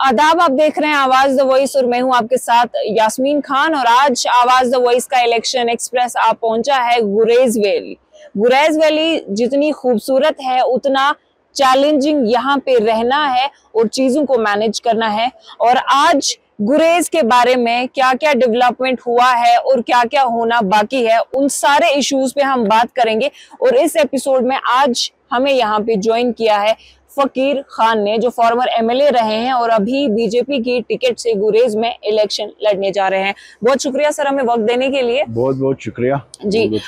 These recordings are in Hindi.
आदाब, आप देख रहे हैं आवाज द वॉइस और मैं हूं आपके साथ यास्मीन खान। और आज आवाज द वॉइस का इलेक्शन एक्सप्रेस आप पहुंचा है गुरेज वैली। गुरेज वैली जितनी खूबसूरत है उतना चैलेंजिंग यहाँ पे रहना है और चीजों को मैनेज करना है। और आज गुरेज के बारे में क्या क्या डेवलपमेंट हुआ है और क्या क्या होना बाकी है, उन सारे इश्यूज पे हम बात करेंगे। और इस एपिसोड में आज हमें यहाँ पे ज्वाइन किया है फकीर खान ने, जो फॉर्मर एमएलए रहे हैं और अभी बीजेपी की टिकट से गुरेज में इलेक्शन लड़ने जा रहे हैं। बहुत शुक्रिया सर हमें वक्त देने के लिए। बहुत बहुत शुक्रिया जी।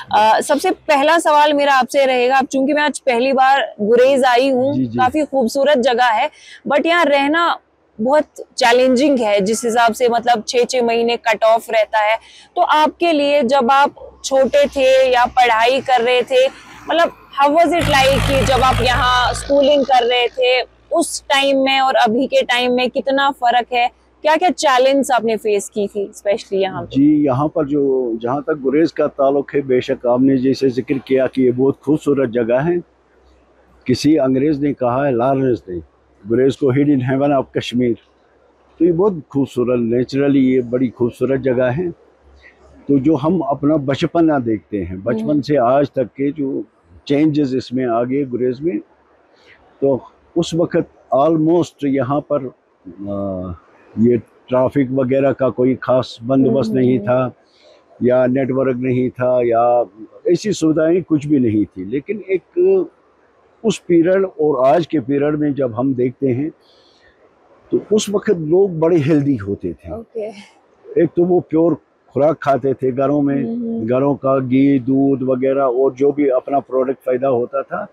सबसे पहला सवाल मेरा आपसे रहेगा, अब चूंकि मैं आज पहली बार गुरेज आई हूँ, काफी खूबसूरत जगह है बट यहाँ रहना बहुत चैलेंजिंग है जिस हिसाब से, मतलब 6-6 महीने कट ऑफ रहता है। तो आपके लिए जब आप छोटे थे या पढ़ाई कर रहे थे, मतलब हाउ वाज इट लाइक कि जब आप यहाँ स्कूलिंग कर रहे थे उस टाइम में और अभी के टाइम में कितना फर्क है? क्या क्या चैलेंज आपने फेस की थी स्पेशली यहाँ पे? जी, यहाँ पर जो जहाँ तक गुरेज का ताल्लुक है, बेशक आपने जैसे जिक्र किया कि ये बहुत खूबसूरत जगह है। किसी अंग्रेज ने कहा है, लॉरेंस ने, गुरेज को हिडन हेवन ऑफ कश्मीर। तो ये बहुत खूबसूरत, नेचुरली ये बड़ी खूबसूरत जगह है। तो जो हम अपना बचपना देखते हैं, बचपन से आज तक के जो चेंजेस इसमें आ गए गुरेज में, तो उस वक़्त ऑलमोस्ट यहाँ पर ये ट्रैफिक वगैरह का कोई ख़ास बंदोबस्त नहीं था, या नेटवर्क नहीं था, या ऐसी सुविधाएं कुछ भी नहीं थी। लेकिन एक उस पीरियड और आज के पीरियड में जब हम देखते हैं तो उस वक़्त लोग बड़े हेल्दी होते थे। एक तो वो प्योर खुराक खाते थे घरों में, घरों का घी दूध वगैरह और जो भी अपना प्रोडक्ट पैदा होता था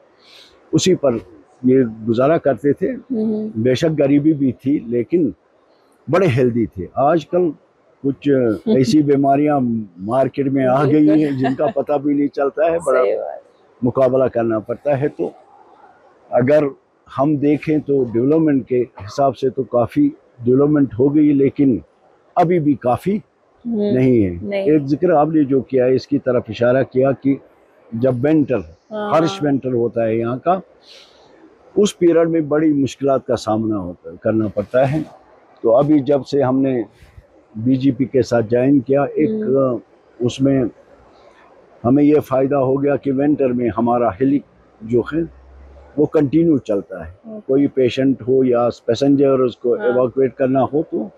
उसी पर ये गुजारा करते थे। बेशक गरीबी भी थी लेकिन बड़े हेल्दी थे। आजकल कुछ ऐसी बीमारियां मार्केट में आ गई हैं जिनका पता भी नहीं चलता है, बड़ा मुकाबला करना पड़ता है। तो अगर हम देखें तो डेवलपमेंट के हिसाब से तो काफ़ी डेवलपमेंट हो गई, लेकिन अभी भी काफ़ी नहीं है। एक जिक्र आपने जो किया है इसकी तरफ इशारा किया कि जब विंटर, हार्श विंटर होता है यहाँ का, उस पीरियड में बड़ी मुश्किलात का सामना करना पड़ता है। तो अभी जब से हमने बीजेपी के साथ ज्वाइन किया, एक उसमें हमें ये फ़ायदा हो गया कि विंटर में हमारा हेली जो है वो कंटिन्यू चलता है। कोई पेशेंट हो या पैसेंजर उसको एवाक्यूएट करना हो तो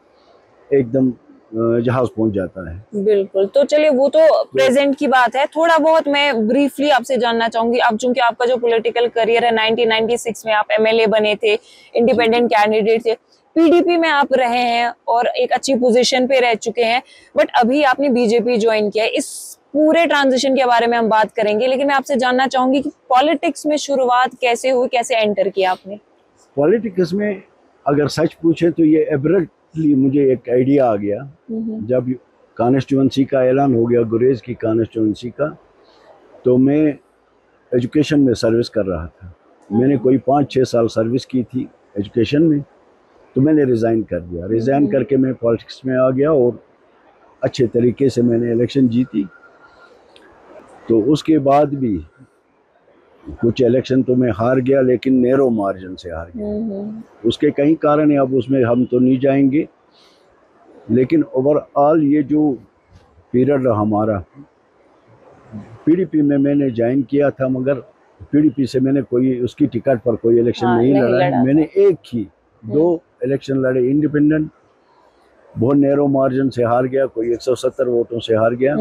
एकदम जहाज पहुंच जाता है। बिल्कुल। तो चलिए वो तो प्रेजेंट की बात है, थोड़ा बहुत मैं ब्रीफली आपसे जानना चाहूंगी। अब चूंकि आपका जो पॉलिटिकल करियर है, 1996 में आप एमएलए बने थे, इंडिपेंडेंट कैंडिडेट थे, पीडीपी में आप रहे हैं और एक अच्छी पोजीशन पे रह चुके हैं, बट अभी आपने बीजेपी ज्वाइन किया है। इस पूरे ट्रांजिशन के बारे में हम बात करेंगे, लेकिन मैं आपसे जानना चाहूंगी कि पॉलिटिक्स में शुरुआत कैसे हुई, कैसे एंटर किया आपने? पॉलिटिक्स में अगर सच पूछे तो ये एब्रप्टली मुझे एक आइडिया आ गया जब कॉन्स्टिट्यूंसी का ऐलान हो गया, गुरेज की कॉन्स्टिट्यूंसी का। तो मैं एजुकेशन में सर्विस कर रहा था, मैंने कोई 5-6 साल सर्विस की थी एजुकेशन में, तो मैंने रिज़ाइन कर दिया। रिज़ाइन करके मैं पॉलिटिक्स में आ गया और अच्छे तरीके से मैंने इलेक्शन जीती। तो उसके बाद भी कुछ इलेक्शन तो मैं हार गया, लेकिन नैरो मार्जिन से हार गया। उसके कई कारण है, अब उसमें हम तो नहीं जाएंगे। लेकिन ओवरऑल ये जो पीरियड रहा हमारा, पीडीपी में मैंने ज्वाइन किया था, मगर पीडीपी से मैंने कोई उसकी टिकट पर कोई इलेक्शन नहीं लड़ा। मैंने एक ही 2 इलेक्शन लड़े इंडिपेंडेंट, बहुत नैरो मार्जिन से हार गया, कोई 170 वोटों से हार गया।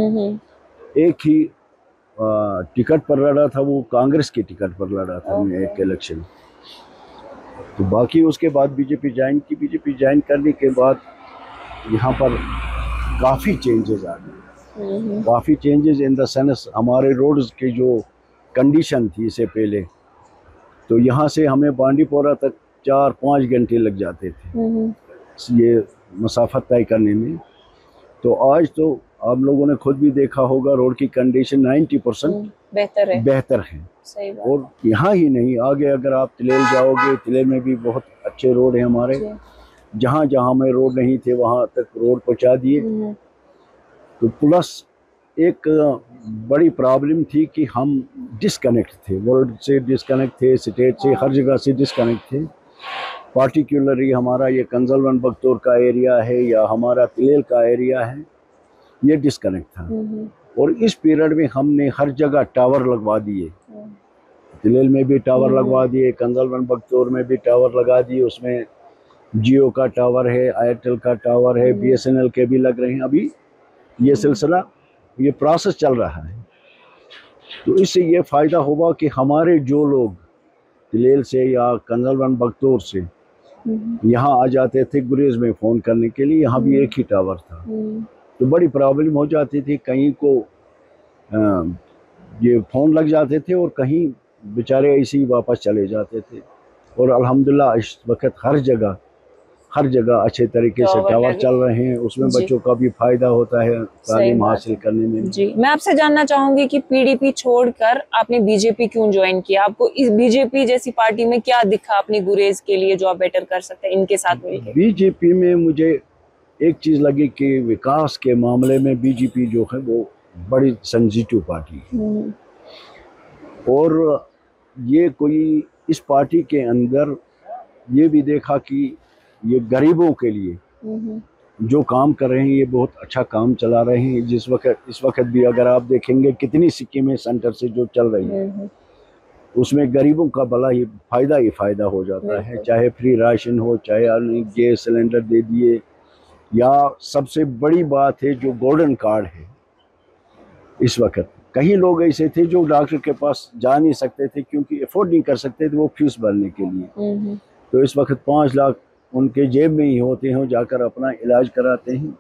एक ही टिकट पर लड़ा था, वो कांग्रेस की टिकट पर लड़ा था मैं एक इलेक्शन। तो बाकी उसके बाद बीजेपी ज्वाइन की। बीजेपी ज्वाइन करने के बाद यहाँ पर काफ़ी चेंजेस आ गए, काफ़ी चेंजेस इन द सेंस हमारे रोड्स की जो कंडीशन थी इससे पहले, तो यहाँ से हमें बांडीपोरा तक 4-5 घंटे लग जाते थे ये मसाफत तय करने में। तो आज तो आप लोगों ने खुद भी देखा होगा, रोड की कंडीशन 90% बेहतर है। सही बात। और यहाँ ही नहीं, आगे अगर आप तिलेल जाओगे, तिलेल में भी बहुत अच्छे रोड हैं हमारे। जहाँ जहाँ में रोड नहीं थे वहाँ तक रोड पहुँचा दिए। तो प्लस एक बड़ी प्रॉब्लम थी कि हम डिस्कनेक्ट थे, वर्ल्ड से डिस्कनेक्ट थे, स्टेट से, हर जगह से डिस्कनेक्ट थे। पार्टिकुलरली हमारा ये कंजलवन बख्तौर का एरिया है या हमारा तिलेल का एरिया है, ये डिस्कनेक्ट था। और इस पीरियड में हमने हर जगह टावर लगवा दिए, तिलेल में भी टावर लगवा दिए, कंजलवन बख्तौर में भी टावर लगा दिए। उसमें जियो का टावर है, एयरटेल का टावर है, BSNL के भी लग रहे हैं। अभी ये सिलसिला, ये प्रोसेस चल रहा है। तो इससे ये फ़ायदा होगा कि हमारे जो लोग तिलेल से या कंजलवन बख्तौर से यहाँ आ जाते थे गुरेज में फ़ोन करने के लिए, यहाँ भी एक ही टावर था, तो बड़ी प्रॉब्लम हो जाती थी। कहीं को ये फ़ोन लग जाते थे और कहीं बेचारे ऐसे ही वापस चले जाते थे। और अल्हम्दुलिल्लाह इस वक्त हर जगह अच्छे तरीके से टावर चल रहे हैं। उसमें बच्चों का भी फायदा होता है तालीम हासिल करने में। जी, मैं आपसे जानना चाहूंगी कि PDP छोड़कर आपने BJP क्यों ज्वाइन किया? आपको इस BJP जैसी पार्टी में क्या दिखा अपनी गुरेज के लिए जो आप बेटर कर सकते हैं इनके साथ मिलकर? BJP में मुझे एक चीज़ लगी कि विकास के मामले में BJP जो है वो बड़ी सेंसिटिव पार्टी है। और ये कोई इस पार्टी के अंदर ये भी देखा कि ये गरीबों के लिए जो काम कर रहे हैं, ये बहुत अच्छा काम चला रहे हैं। इस वक्त भी अगर आप देखेंगे कितनी स्कीमें सेंटर से जो चल रही है, उसमें गरीबों का भला ही फायदा हो जाता है। चाहे फ्री राशन हो, चाहे गैस सिलेंडर दे दिए, या सबसे बड़ी बात है जो गोल्डन कार्ड है। इस वक्त कई लोग ऐसे थे जो डॉक्टर के पास जा नहीं सकते थे क्योंकि अफोर्ड नहीं कर सकते थे वो फीस भरने के लिए। तो इस वक्त 5 लाख उनके जेब में ही होते हैं, जाकर अपना इलाज कराते हैं।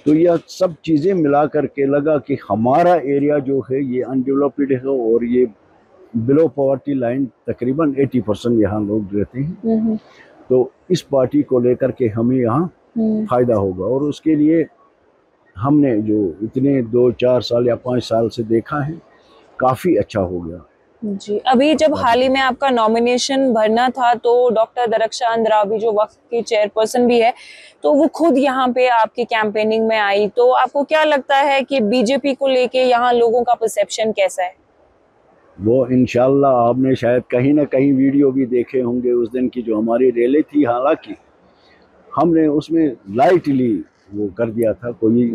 तो यह सब चीज़ें मिला करके लगा कि हमारा एरिया जो है ये अनडेवलप्ड है और ये बिलो पॉवर्टी लाइन तकरीबन 80% यहाँ लोग रहते हैं। तो इस पार्टी को लेकर के हमें यहाँ फ़ायदा होगा। और उसके लिए हमने जो इतने 2-4 साल या 5 साल से देखा है, काफ़ी अच्छा हो गया। जी, अभी जब हाल ही में आपका नॉमिनेशन भरना था तो डॉक्टर दरख्शां अंद्राबी जो वक्त की चेयरपर्सन भी है, तो वो खुद यहाँ पे आपकी कैंपेनिंग में आई। तो आपको क्या लगता है कि BJP को लेके यहाँ लोगों का परसेप्शन कैसा है? वो इंशाल्लाह आपने शायद कहीं ना कहीं वीडियो भी देखे होंगे उस दिन की जो हमारी रैली थी। हालांकि हमने उसमें लाइटली वो कर दिया था कोई,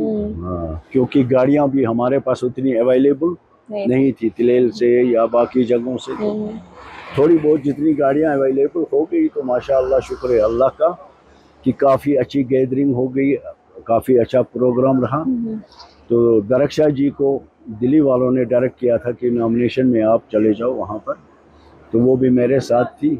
क्योंकि गाड़ियाँ भी हमारे पास उतनी अवेलेबल नहीं थी तिलेल से या बाकी जगहों से। थोड़ी बहुत जितनी गाड़ियां अवेलेबल हो गई तो माशाअल्लाह शुक्र है अल्लाह का कि काफ़ी अच्छी गैदरिंग हो गई, काफ़ी अच्छा प्रोग्राम रहा। तो दरख्शां जी को दिल्ली वालों ने डायरेक्ट किया था कि नॉमिनेशन में आप चले जाओ वहाँ पर, तो वो भी मेरे साथ थी।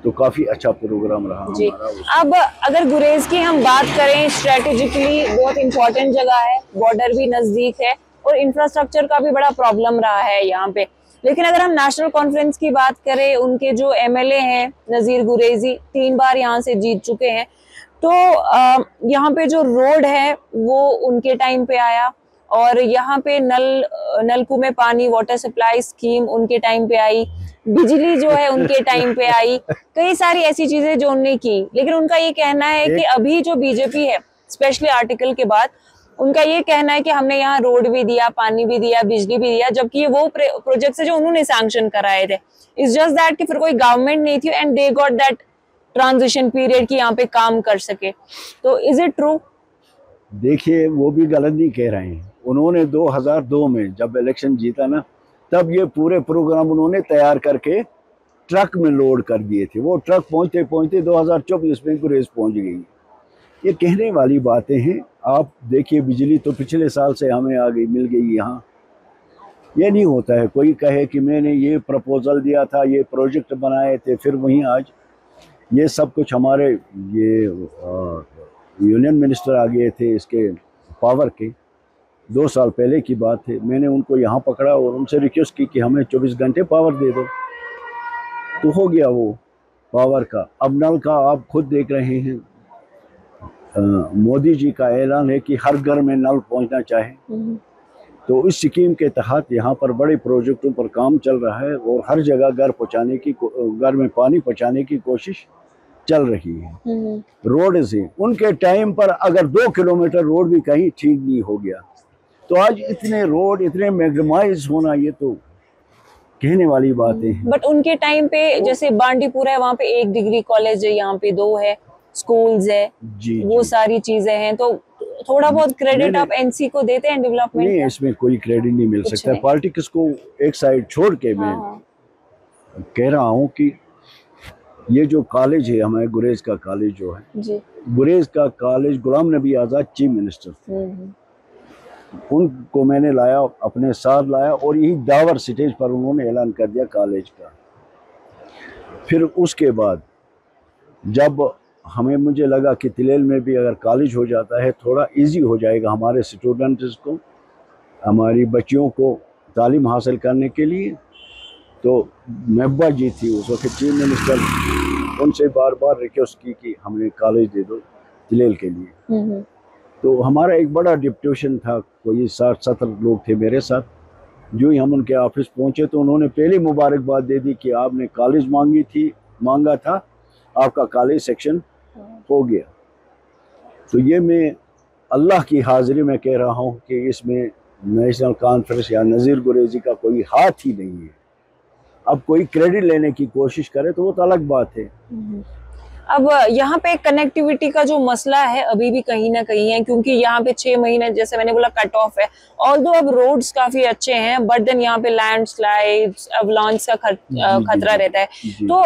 तो काफ़ी अच्छा प्रोग्राम रहा हमारा। अब अगर गुरेज की हम बात करें, स्ट्रेटेजिकली बहुत इंपॉर्टेंट जगह है, बॉर्डर भी नज़दीक है और इंफ्रास्ट्रक्चर का भी बड़ा प्रॉब्लम रहा है यहाँ पे। लेकिन अगर हम नेशनल कॉन्फ्रेंस की बात करें, उनके जो MLA हैं नज़ीर गुरेजी 3 बार यहाँ से जीत चुके हैं। तो यहाँ पे जो रोड है वो उनके टाइम पे आया और यहाँ पे नलकूप में पानी, वाटर सप्लाई स्कीम उनके टाइम पे आई, बिजली जो है उनके टाइम पे आई, कई सारी ऐसी चीजें जो उनने की। लेकिन उनका ये कहना है कि अभी जो BJP है, स्पेशली आर्टिकल के बाद, उनका ये कहना है कि हमने यहाँ रोड भी दिया, पानी भी दिया, बिजली भी दिया, जबकि ये वो प्रोजेक्ट है जो उन्होंने सैंक्शन कराए थे। इट्स जस्ट दैट कि फिर कोई गवर्नमेंट नहीं थी and they got that transition period की यहाँ पे काम कर सके। तो इज इट ट्रू? देखिए, वो भी गलत नहीं कह रहे हैं। उन्होंने 2002 में जब इलेक्शन जीता ना, तब ये पूरे प्रोग्राम उन्होंने तैयार करके ट्रक में लोड कर दिए थे। वो ट्रक पहुँचते पहुँचते 2024 में गुरेज पहुँच गई। ये कहने वाली बातें हैं। आप देखिए, बिजली तो पिछले साल से हमें आ गई, मिल गई यहाँ। ये नहीं होता है कोई कहे कि मैंने ये प्रपोजल दिया था, ये प्रोजेक्ट बनाए थे, फिर वहीं आज ये सब कुछ हमारे ये यूनियन मिनिस्टर आ गए थे इसके पावर के, 2 साल पहले की बात है। मैंने उनको यहाँ पकड़ा और उनसे रिक्वेस्ट की कि हमें 24 घंटे पावर दे दो, तो हो गया वो पावर का। अब नल का आप खुद देख रहे हैं, मोदी जी का ऐलान है कि हर घर में नल पहुंचना चाहे। तो इस स्कीम के तहत यहाँ पर बड़े प्रोजेक्टों पर काम चल रहा है और हर जगह घर में पानी पहुँचाने की कोशिश चल रही है। रोड से उनके टाइम पर अगर 2 किलोमीटर रोड भी कहीं ठीक नहीं हो गया, तो आज इतने रोड इतने मैग्नेमाइज होना, ये तो कहने वाली बातें हैं। बट उनके टाइम पे जैसे बांडीपुरा है, वहाँ पे 1 डिग्री कॉलेज है, यहाँ पे 2 है, स्कूल्स है, जी वो जी। सारी चीजें हैं। तो थोड़ा बहुत क्रेडिट आप एनसी को देते हैं डेवलपमेंट नहीं, का? इसमें कोई क्रेडिट नहीं मिल कुछ सकता। नहीं। पॉलिटिक्स को एक साइड छोड़ के मैं हाँ, कह रहा हूँ कि ये जो कॉलेज है हमारे गुरेज का कॉलेज जो है, जी। गुरेज का college Ghulam Nabi Azad chief minister थे, उनको मैंने लाया, अपने साथ लाया और यही दावर स्टेज पर उन्होंने ऐलान कर दिया कॉलेज का। फिर उसके बाद जब मुझे लगा कि तिलेल में भी अगर कॉलेज हो जाता है थोड़ा इजी हो जाएगा हमारे स्टूडेंट्स को, हमारी बच्चियों को तालीम हासिल करने के लिए, तो महबूबा जी थी उस वक्त चीफ मिनिस्टर, उनसे बार बार रिक्वेस्ट की कि हमें कॉलेज दे दो तिलेल के लिए। तो हमारा एक बड़ा डिप्यूटेशन था, कोई 60-70 लोग थे मेरे साथ। जो ही हम उनके ऑफिस पहुंचे तो उन्होंने पहले मुबारकबाद दे दी कि आपने कॉलेज मांगा था, आपका कॉलेज सेक्शन हो गया। तो ये मैं अल्लाह की हाजिरी में कह रहा हूँ कि इसमें नेशनल कॉन्फ्रेंस या नज़ीर गुरेजी का कोई हाथ ही नहीं है। अब कोई क्रेडिट लेने की कोशिश करे तो वो तो अलग बात है। अब यहाँ पे कनेक्टिविटी का जो मसला है अभी भी कहीं ना कहीं है, क्योंकि यहाँ पे 6 महीने जैसे मैंने बोला कट ऑफ है। ऑल्दो अब रोड्स काफी अच्छे हैं, बट देन यहाँ पे लैंडस्लाइड्स, अवलांच का खतरा रहता है। तो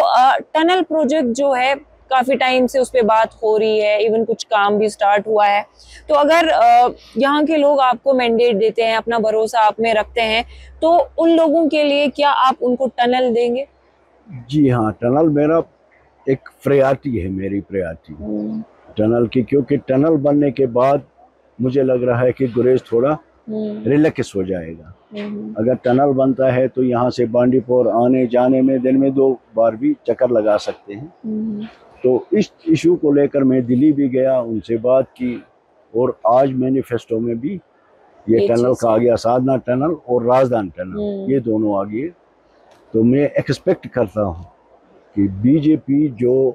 टनल प्रोजेक्ट जो है काफी टाइम से उस पे बात हो रही है, इवन कुछ काम भी स्टार्ट हुआ है। तो अगर यहाँ के लोग आपको मैंडेट देते हैं, अपना भरोसा आप में रखते हैं, तो उन लोगों के लिए क्या आप उनको टनल देंगे? जी हाँ, टनल मेरा एक प्रायोरिटी है, मेरी प्रायोरिटी टनल की, क्योंकि टनल बनने के बाद मुझे लग रहा है कि गुरेज थोड़ा रिलैक्स हो जाएगा। अगर टनल बनता है तो यहाँ से बांडीपुर आने जाने में दिन में 2 बार भी चक्कर लगा सकते हैं। तो इस इशू को लेकर मैं दिल्ली भी गया, उनसे बात की, और आज मैनिफेस्टो में भी ये टनल का आ गया, साधना टनल और राजधानी टनल, ये दोनों आ गए। तो मैं एक्सपेक्ट करता हूँ कि बीजेपी जो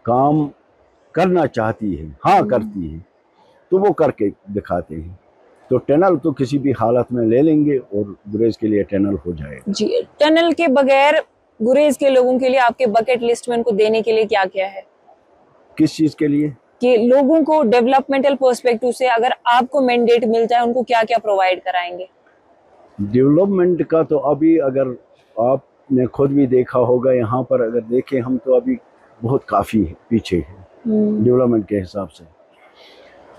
काम करना चाहती है, हाँ करती है, तो वो करके दिखाते हैं। तो टनल तो किसी भी हालत में ले लेंगे और गुरेज के लिए टनल हो जाएगा। जी, टनल के बगैर गुरेज के लोगों के लिए आपके बकेट लिस्ट में उनको देने के लिए क्या क्या है? किस चीज के लिए? कि लोगों को डेवलपमेंटल पर्सपेक्टिव से अगर आपको मैंडेट मिल जाए, उनको क्या क्या प्रोवाइड कराएंगे? डेवलपमेंट का तो अभी अगर आपने खुद भी देखा होगा, यहाँ पर अगर देखें हम तो अभी बहुत काफ़ी पीछे हैं डेवलपमेंट के हिसाब से।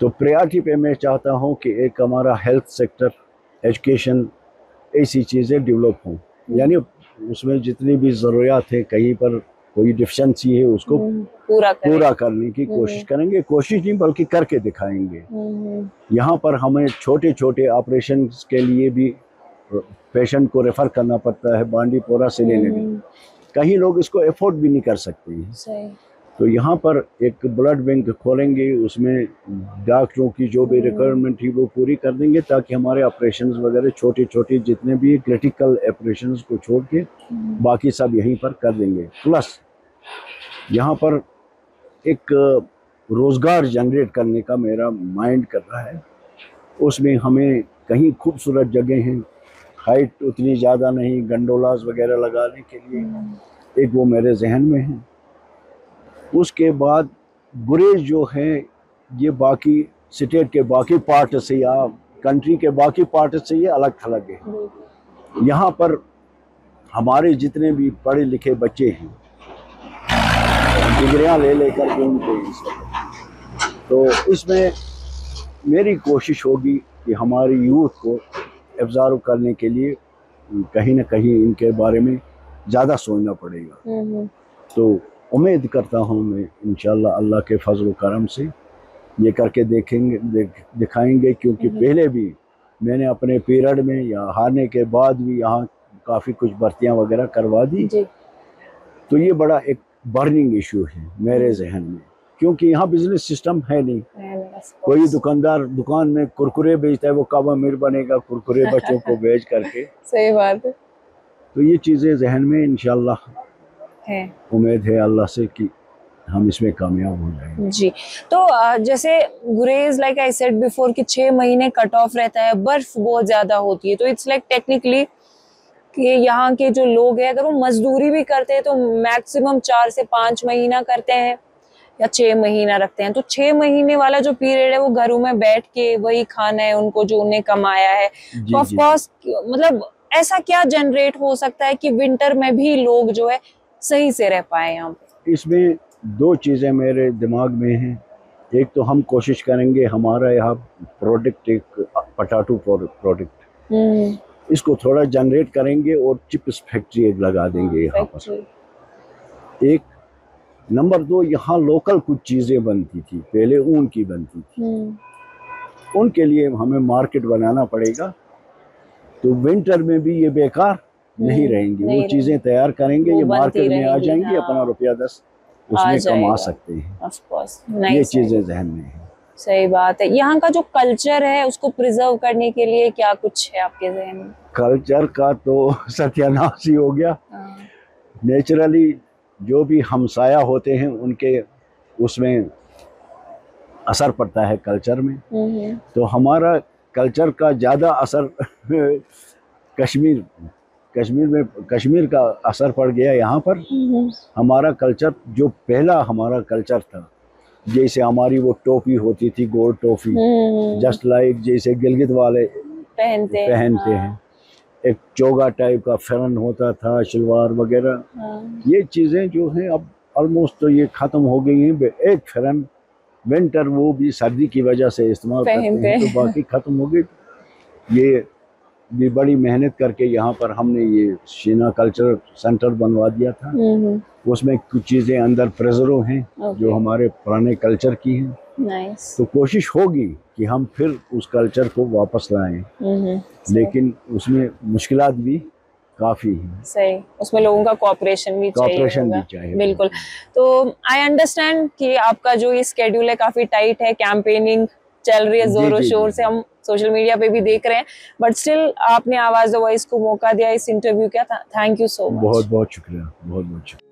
तो प्रायोरिटी पे मैं चाहता हूँ कि एक हमारा हेल्थ सेक्टर, एजुकेशन, ऐसी चीज़ें डेवलप हों, यानी उसमें जितनी भी ज़रूरियात है, कहीं पर कोई डिफिशेंसी है उसको पूरा करने की कोशिश करेंगे। कोशिश नहीं बल्कि करके दिखाएंगे। यहाँ पर हमें छोटे छोटे ऑपरेशन के लिए भी पेशेंट को रेफर करना पड़ता है बांडीपुरा से लेने के, कहीं लोग इसको अफोर्ड भी नहीं कर सकते हैं। तो यहाँ पर एक ब्लड बैंक खोलेंगे, उसमें डॉक्टरों की जो भी रिक्वायरमेंट थी वो पूरी कर देंगे, ताकि हमारे ऑपरेशंस वगैरह छोटे छोटे जितने भी क्रिटिकल ऑपरेशंस को छोड़ के बाकी सब यहीं पर कर देंगे। प्लस यहाँ पर एक रोज़गार जनरेट करने का मेरा माइंड कर रहा है। उसमें हमें कहीं खूबसूरत जगह हैं, हाइट उतनी ज़्यादा नहीं, गंडोलास वगैरह लगाने के लिए, एक वो मेरे जहन में है। उसके बाद गुरेज जो है ये बाकी स्टेट के बाकी पार्ट से या कंट्री के बाकी पार्ट से ये अलग थलग है। यहाँ पर हमारे जितने भी पढ़े लिखे बच्चे हैं, डिग्रियाँ ले लेकर के उनके, तो इसमें मेरी कोशिश होगी कि हमारी यूथ को एब्जॉर्व करने के लिए कहीं ना कहीं इनके बारे में ज़्यादा सोचना पड़ेगा। तो उम्मीद करता हूँ मैं इंशाल्लाह अल्लाह के फजल करम से ये करके दिखाएंगे, क्योंकि पहले भी मैंने अपने पीरियड में या हारने के बाद भी यहाँ काफ़ी कुछ भर्तियाँ वगैरह करवा दी। तो ये बड़ा एक बर्निंग इशू है मेरे जहन में, क्योंकि यहाँ बिजनेस सिस्टम है नहीं। कोई दुकानदार दुकान में कुरकुरे बेचता है, वो कब अमीर बनेगा कुरकुरे बच्चों को बेच करके। सही बात है। तो ये चीज़ें जहन में इंशाल्लाह है, उम्मीद है अल्लाह से कि हम इसमें कामयाब हो जाएंगे। जी, तो जैसे गुरेज लाइक आई सेड बिफोर कि 6 महीने कट ऑफ रहता है, बर्फ बहुत ज्यादा होती है, तो इट्स लाइक टेक्निकली कि यहाँ के जो लोग हैं अगर वो मजदूरी भी करते हैं तो मैक्सिमम 4 से 5 महीना करते हैं या 6 महीना रखते हैं। तो 6 महीने वाला जो पीरियड है वो घरों में बैठ के वही खाना है उनको जो उन्हें कमाया है। तो ऑफ कोर्स मतलब ऐसा क्या जनरेट हो सकता है कि विंटर में भी लोग जो है सही से रह पाए यहाँ पे? इसमें 2 चीज़ें मेरे दिमाग में हैं। एक तो हम कोशिश करेंगे हमारा यहाँ प्रोडक्ट एक पोटैटो प्रोडक्ट इसको थोड़ा जनरेट करेंगे और चिप्स फैक्ट्री एक लगा देंगे यहाँ पर। एक नंबर 2 यहाँ लोकल कुछ चीज़ें बनती थी, पहले ऊन की बनती थी, उनके लिए हमें मार्केट बनाना पड़ेगा। तो विंटर में भी ये बेकार नहीं रहेंगी, वो चीज़ें तैयार करेंगे, ये मार्केट में आ जाएंगी, अपना ₹10 उसमें कमा सकते हैं। ऑफ कोर्स ये चीज़ें जहन में है। सही बात है। यहाँ का जो कल्चर है उसको प्रिजर्व करने के लिए क्या कुछ है आपके जहन में? कल्चर का तो सत्यानाश ही हो गया। नेचुरली जो भी हमसाया होते हैं उनके उसमें असर पड़ता है कल्चर में। तो हमारा कल्चर का ज़्यादा असर कश्मीर का असर पड़ गया यहाँ पर। हमारा कल्चर जो पहला हमारा कल्चर था, जैसे हमारी वो टोपी होती थी, गोल्ड टोपी, जस्ट लाइक जैसे गिलगित वाले पहनते हैं, एक चोगा टाइप का फैरन होता था, शलवार वगैरह, ये चीज़ें जो हैं अब ऑलमोस्ट तो ये ख़त्म हो गई हैं। एक फैरन विंटर वो भी सर्दी की वजह से इस्तेमाल करते हैं, तो बाकी ख़त्म हो गई। ये भी बड़ी मेहनत करके यहाँ पर हमने ये शीना कल्चर सेंटर बनवा दिया था। उसमें कुछ चीज़ें अंदर प्रिजर्व हैं जो हमारे पुराने कल्चर की हैं। तो कोशिश होगी कि हम फिर उस कल्चर को वापस लाएं, लेकिन उसमें मुश्किलात भी काफ़ी हैं। सही, उसमें लोगों का कोऑपरेशन भी चाहिए। बिल्कुल। तो आई अंडरस्टैंड कि आपका जो ये स्केड्यूल है काफ़ी टाइट है, कैंपेनिंग चल रही है जोरों शोर से, हम सोशल मीडिया पे भी देख रहे हैं, बट स्टिल आपने आवाज़ द वॉइस को मौका दिया, इस इंटरव्यू का। Thank you so much. बहुत बहुत शुक्रिया, बहुत बहुत शुक्रिया।